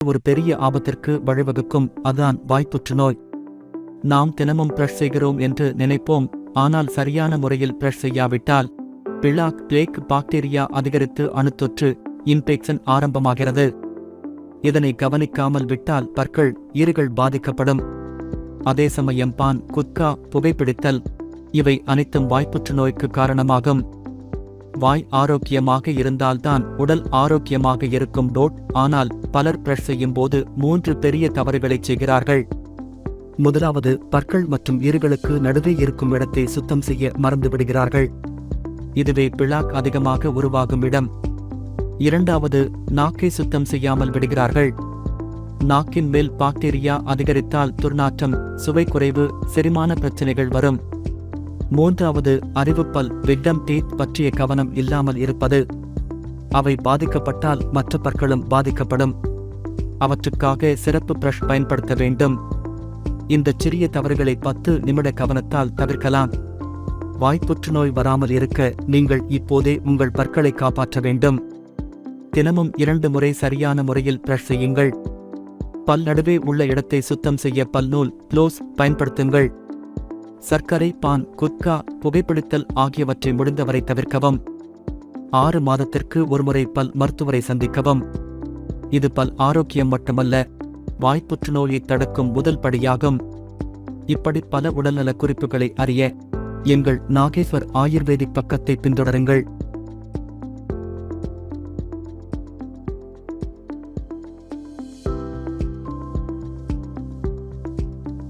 ஒரு பெரிய ஆபத்திற்கு வழிவகுக்கும், அதான் வாய்ப்புற்றுநோய். நாம் தினமும் பிரஷ் செய்கிறோம் என்று நினைப்போம், ஆனால் சரியான முறையில் பிரஷ் செய்யாவிட்டால் பிளாக் பாக்டீரியா அதிகரித்து அணுத்தொற்று இன்ஃபெக்ஷன் ஆரம்பமாகிறது. இதனை கவனிக்காமல் விட்டால் பற்கள், ஈறுகள் பாதிக்கப்படும். அதே சமயம் பான், குட்கா, புகைப்பிடித்தல் இவை அனைத்தும் வாய்ப்புற்றுநோய்க்கு காரணமாகும். வாய் ஆரோக்கியமாக இருந்தால்தான் உடல் ஆரோக்கியமாக இருக்கும். ஆனால் பலர் பிரஷ் செய்யும் போது 3 பெரிய தவறுகளைச் செய்கிறார்கள். முதலாவது, பற்கள் மற்றும் ஈறுகளுக்கு நடுவே இருக்கும் இடத்தை சுத்தம் செய்ய மறந்துவிடுகிறார்கள். இதுவே பிளாக் அதிகமாக உருவாகும் இடம். இரண்டாவது, நாக்கை சுத்தம் செய்யாமல் விடுகிறார்கள். நாக்கின் மேல் பாக்டீரியா அதிகரித்தால் துர்நாற்றம், சுவை குறைவு, செரிமான பிரச்சனைகள் வரும். மூன்றாவது, அறிவுப்பல் விக்டம் டீத் பற்றிய கவனம் இல்லாமல் இருப்பது. அவை பாதிக்கப்பட்டால் மற்ற பற்களும் பாதிக்கப்படும். அவற்றுக்காக சிறப்பு பிரஷ் பயன்படுத்த வேண்டும். இந்த சிறிய தவறுகளை 10 நிமிட கவனத்தால் தவிர்க்கலாம். வாய்ப்புற்றுநோய் வராமல் இருக்க நீங்கள் இப்போதே உங்கள் பற்களை காப்பாற்ற வேண்டும். தினமும் 2 முறை சரியான முறையில் பிரஷ் செய்யுங்கள். பல் நடுவே உள்ள இடத்தை சுத்தம் செய்ய பல்நூல் க்ளோஸ் பயன்படுத்துங்கள். சர்க்கரை, பான், குட்கா, புகைப்பிடித்தல் ஆகியவற்றை முடிந்தவரை தவிர்க்கவும். 6 மாதத்திற்கு ஒருமுறை பல் மருத்துவரை சந்திக்கவும். இது பல் ஆரோக்கியம் மட்டுமல்ல, வாய்ப்புற்றுநோயை தடுக்கும் முதல் படியாகும். இப்படி பல உடல்நல குறிப்புகளை அறிய எங்கள் நாகேஸ்வர் ஆயுர்வேதிக் பக்கத்தை பின்தொடருங்கள்.